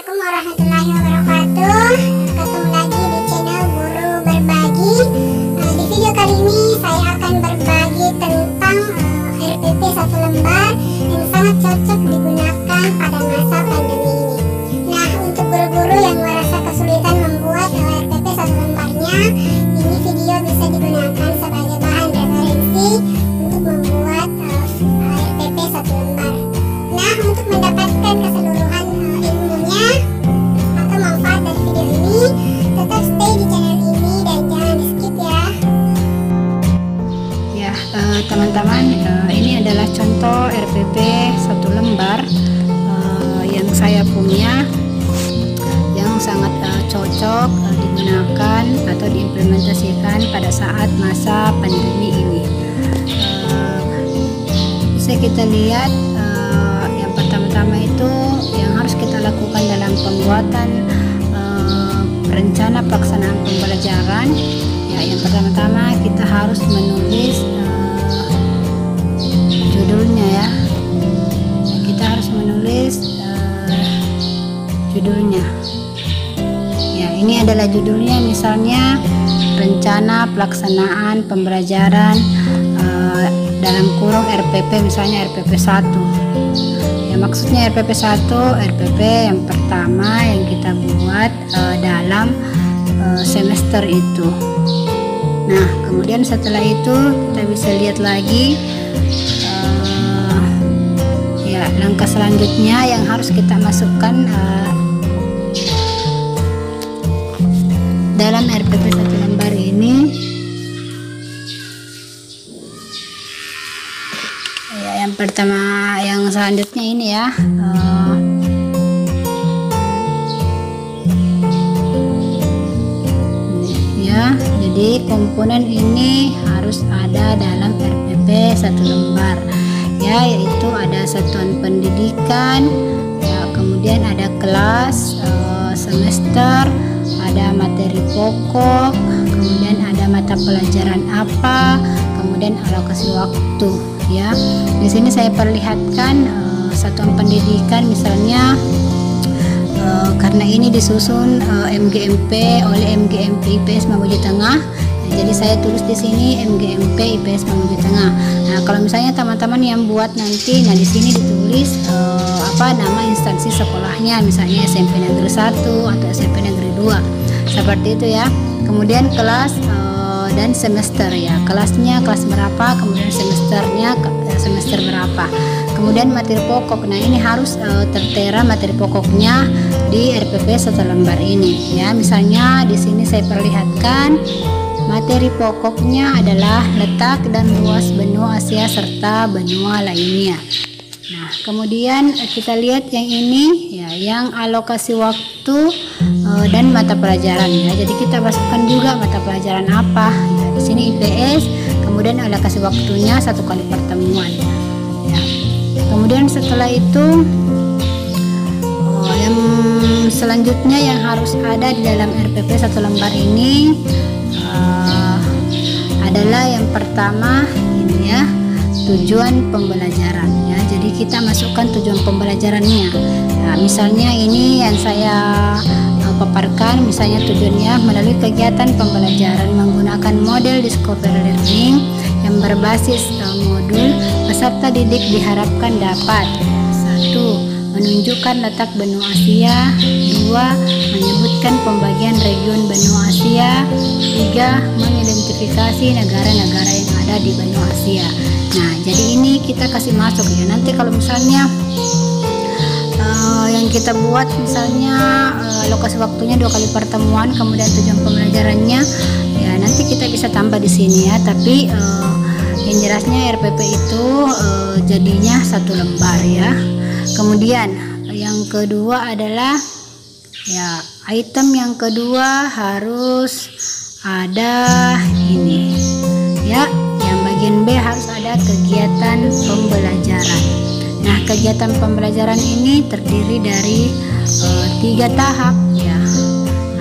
Assalamualaikum warahmatullahi wabarakatuh. Ketemu lagi di channel Guru Berbagi. Di video kali ini saya akan berbagi tentang RPP 1 lembar yang sangat cocok digunakan pada masa pandemi ini. Nah, untuk guru-guru yang merasa kesulitan membuat RPP 1 lembarnya, ini video bisa digunakan sebagai bahan referensi untuk membuat RPP 1 lembar. Nah, untuk mendapatkan keseluruhan ilmunya atau manfaat dari video ini, tetap stay di channel ini dan jangan di skip ya. Ya, teman-teman, ini adalah contoh RPP 1 lembar yang saya punya, yang sangat cocok digunakan atau diimplementasikan pada saat masa pandemi ini. Bisa kita lihat, yang pertama-tama itu yang harus kita lakukan dalam pembuatan rencana pelaksanaan pembelajaran. Ya, yang pertama-tama kita harus menulis judulnya ya. Kita harus menulis judulnya. Ya, ini adalah judulnya, misalnya rencana pelaksanaan pembelajaran dalam kurung RPP, misalnya RPP 1. Ya, maksudnya RPP 1, RPP yang pertama yang kita buat dalam semester itu. Nah, kemudian setelah itu kita bisa lihat lagi ya, langkah selanjutnya yang harus kita masukkan dalam RPP 1 lembar ini. Ya, yang pertama, yang selanjutnya ini ya, jadi komponen ini harus ada dalam RPP 1 lembar ya, yaitu ada satuan pendidikan ya, kemudian ada kelas, semester, ada materi pokok, kemudian ada mata pelajaran apa, kemudian alokasi waktu ya. Di sini saya perlihatkan satuan pendidikan, misalnya karena ini disusun MGMP oleh MGMP IPS Mamuju Tengah, jadi saya tulis di sini MGMP IPS Mamuju Tengah. Nah, kalau misalnya teman-teman yang buat nanti, nah di sini ditulis nama instansi sekolahnya, misalnya SMP Negeri 1 atau SMP Negeri 2, seperti itu ya. Kemudian kelas dan semester ya, kelasnya kelas berapa, kemudian semesternya semester berapa, kemudian materi pokok. Nah, ini harus tertera materi pokoknya di RPP 1 lembar ini ya. Misalnya di sini saya perlihatkan materi pokoknya adalah letak dan luas benua Asia serta benua lainnya. Nah, kemudian kita lihat yang ini ya, yang alokasi waktu dan mata pelajaran ya. Jadi kita masukkan juga mata pelajaran apa ya. Di sini IPS, kemudian alokasi waktunya 1 kali pertemuan ya. Kemudian setelah itu yang selanjutnya yang harus ada di dalam RPP 1 lembar ini adalah yang pertama ini ya, tujuan pembelajaran ya. Jadi kita masukkan tujuan pembelajarannya. Nah, misalnya ini yang saya paparkan, misalnya tujuannya melalui kegiatan pembelajaran menggunakan model discovery learning yang berbasis modul, peserta didik diharapkan dapat 1. menunjukkan letak benua Asia, 2. menyebutkan pembagian region benua Asia, 3. mengidentifikasi negara-negara yang ada di benua Asia. Nah, jadi ini kita kasih masuk ya. Nanti kalau misalnya yang kita buat misalnya lokasi waktunya 2 kali pertemuan, kemudian tujuan pembelajarannya ya, nanti kita bisa tambah di sini ya. Tapi yang jelasnya RPP itu jadinya 1 lembar ya. Kemudian yang kedua adalah ya, item yang kedua harus ada ini ya, yang bagian B harus ada kegiatan pembelajaran. Nah, kegiatan pembelajaran ini terdiri dari 3 tahap ya.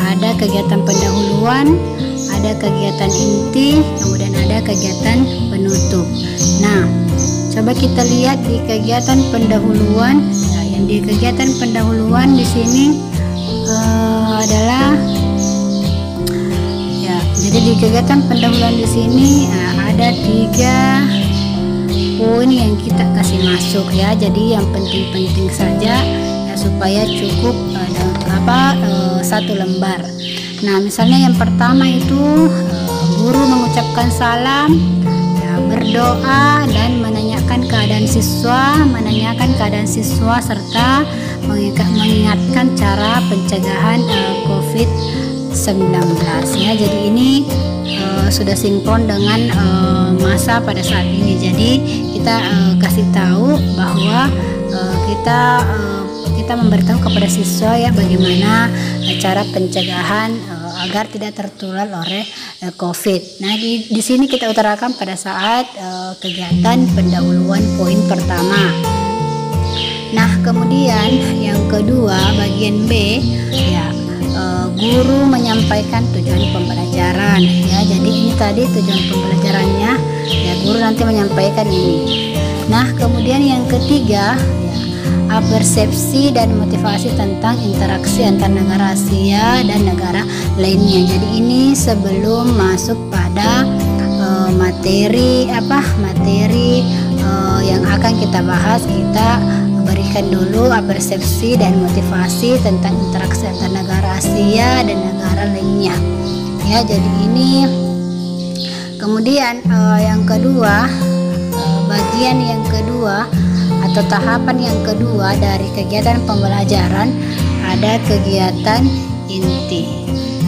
Ada kegiatan pendahuluan, ada kegiatan inti, kemudian ada kegiatan penutup. Nah, coba kita lihat di kegiatan pendahuluan. Nah, yang di kegiatan pendahuluan di sini adalah ya. Jadi di kegiatan pendahuluan di sini ada 3 poin yang kita kasih masuk ya. Jadi yang penting-penting saja ya, supaya cukup 1 lembar. Nah, misalnya yang pertama itu guru mengucapkan salam, ya, berdoa dan menanyakan keadaan siswa serta mengingatkan cara pencegahan COVID-19 ya. Jadi ini sudah sinkron dengan masa pada saat ini. Jadi kita kasih tahu bahwa kita memberitahu kepada siswa ya bagaimana cara pencegahan agar tidak tertular oleh COVID. Nah, di sini kita utarakan pada saat kegiatan pendahuluan poin pertama. Nah, kemudian yang kedua bagian B ya, guru menyampaikan tujuan pembelajaran ya. Jadi ini tadi tujuan pembelajarannya ya, guru nanti menyampaikan ini. Nah, kemudian yang ketiga ya, persepsi dan motivasi tentang interaksi antar negara Asia dan negara lainnya. Jadi ini sebelum masuk pada materi yang akan kita bahas, kita berikan dulu persepsi dan motivasi tentang interaksi antar negara Asia dan negara lainnya ya. Jadi ini kemudian yang kedua, bagian yang kedua atau tahapan yang kedua dari kegiatan pembelajaran ada kegiatan inti.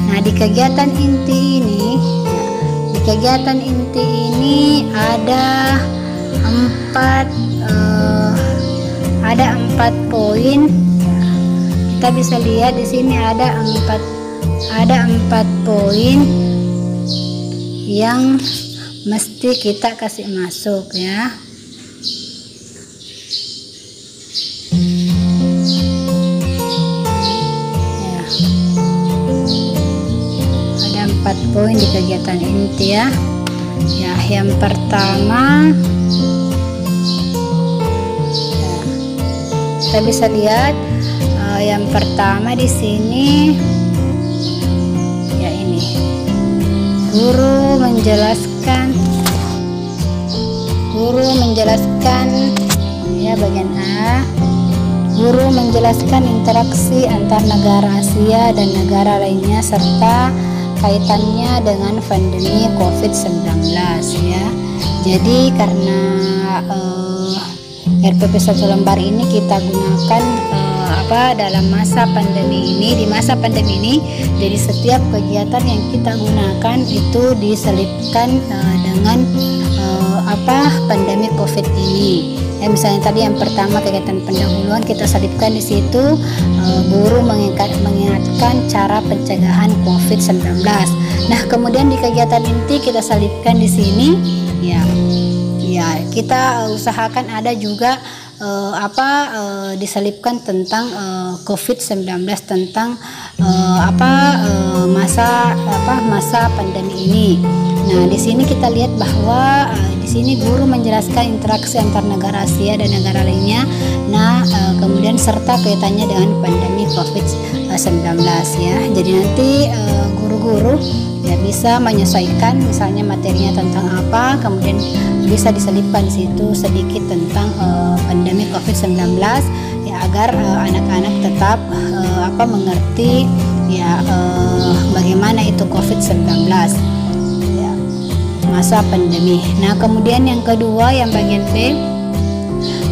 Nah, di kegiatan inti ini ada 4 poin. Kita bisa lihat di sini ada 4 poin yang mesti kita kasih masuk ya. Ada 4 poin di kegiatan inti ya. Ya, yang pertama kita bisa lihat yang pertama di sini ya, ini guru menjelaskan ya, bagian A, guru menjelaskan interaksi antar negara Asia dan negara lainnya serta kaitannya dengan pandemi COVID-19 ya. Jadi karena RPP 1 lembar ini kita gunakan dalam masa pandemi ini, di masa pandemi ini, jadi setiap kegiatan yang kita gunakan itu diselipkan dengan pandemi COVID ini. Ya, misalnya tadi yang pertama kegiatan pendahuluan kita selipkan di situ guru mengingatkan cara pencegahan COVID-19. Nah, kemudian di kegiatan inti kita selipkan di sini ya kita usahakan ada juga diselipkan tentang COVID-19, tentang masa pandemi ini. Nah, di sini kita lihat bahwa di sini guru menjelaskan interaksi antar negara Asia dan negara lainnya. Nah, kemudian serta kaitannya dengan pandemi COVID-19 ya. Jadi nanti guru-guru ya bisa menyesuaikan misalnya materinya tentang apa, kemudian bisa diselipkan di situ sedikit tentang pandemi COVID-19 ya, agar anak-anak tetap mengerti ya bagaimana itu COVID-19 ya, masa pandemi. Nah, kemudian yang kedua yang bagian B,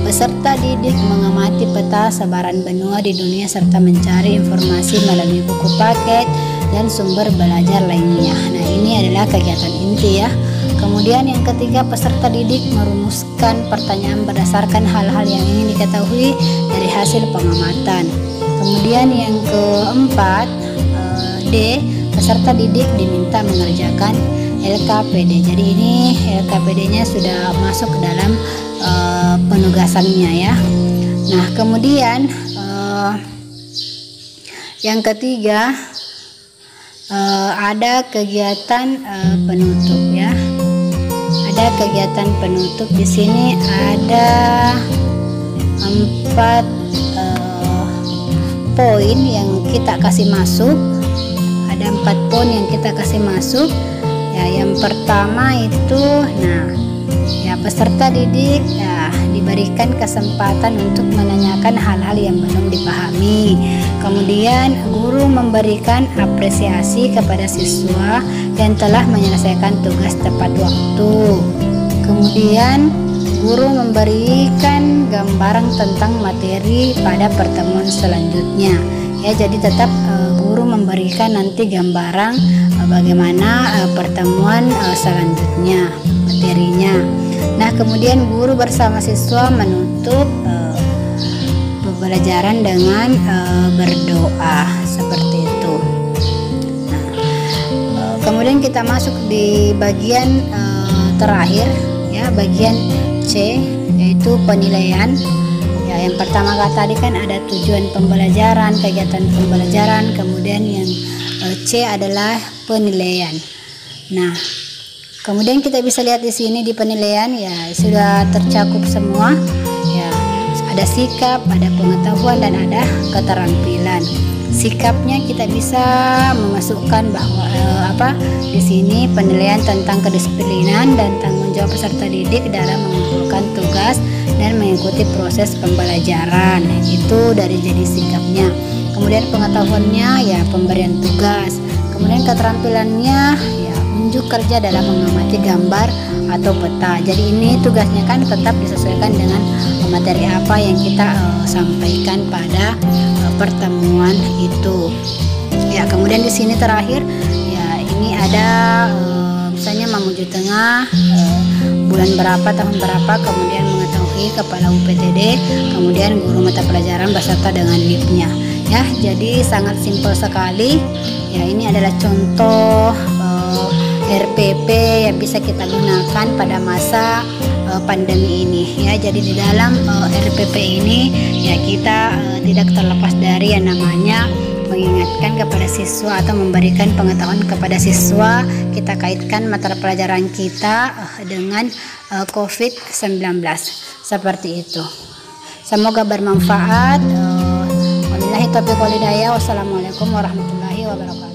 peserta didik mengamati peta sebaran benua di dunia serta mencari informasi melalui buku paket dan sumber belajar lainnya. Nah, ini adalah kegiatan inti ya. Kemudian yang ketiga, peserta didik merumuskan pertanyaan berdasarkan hal-hal yang ingin diketahui dari hasil pengamatan. Kemudian yang keempat, D, peserta didik diminta mengerjakan LKPD. Jadi ini LKPD-nya sudah masuk ke dalam penugasannya ya. Nah, kemudian yang ketiga ada kegiatan penutup ya. Ada kegiatan penutup di sini, ada 4 poin yang kita kasih masuk. Ada 4 poin yang kita kasih masuk. Ya, yang pertama itu, peserta didik diberikan kesempatan untuk menanyakan hal-hal yang belum dipahami. Kemudian guru memberikan apresiasi kepada siswa yang telah menyelesaikan tugas tepat waktu. Kemudian guru memberikan gambaran tentang materi pada pertemuan selanjutnya. Ya, jadi tetap guru memberikan nanti gambaran bagaimana pertemuan selanjutnya, materinya. Nah, kemudian guru bersama siswa menutup pembelajaran dengan berdoa seperti itu. Kemudian kita masuk di bagian terakhir, ya, bagian C, yaitu penilaian. Ya, yang pertama tadi kan ada tujuan pembelajaran, kegiatan pembelajaran, kemudian yang C adalah penilaian. Nah, kemudian kita bisa lihat di sini di penilaian, ya, sudah tercakup semua. Ya, ada sikap, ada pengetahuan, dan ada keterampilan. Sikapnya kita bisa memasukkan bahwa di sini penilaian tentang kedisiplinan dan tanggung jawab peserta didik dalam mengumpulkan tugas dan mengikuti proses pembelajaran. Itu dari jadi sikapnya. Kemudian pengetahuannya, ya, pemberian tugas. Kemudian keterampilannya, ya, unjuk kerja dalam mengamati gambar atau peta. Jadi ini tugasnya kan tetap disesuaikan dengan materi apa yang kita sampaikan pada pertemuan itu. Ya, kemudian di sini terakhir, ya, ini ada misalnya Mamuju Tengah, bulan berapa, tahun berapa, kemudian mengetahui kepala UPTD, kemudian guru mata pelajaran beserta dengan NIP-nya. Ya, jadi sangat simpel sekali. Ya, ini adalah contoh RPP yang bisa kita gunakan pada masa pandemi ini. Ya, jadi di dalam RPP ini, ya, kita tidak terlepas dari yang namanya mengingatkan kepada siswa atau memberikan pengetahuan kepada siswa. Kita kaitkan mata pelajaran kita dengan COVID-19 seperti itu. Semoga bermanfaat. Wabillahi taufiq wal hidayah. Wassalamualaikum warahmatullahi wabarakatuh.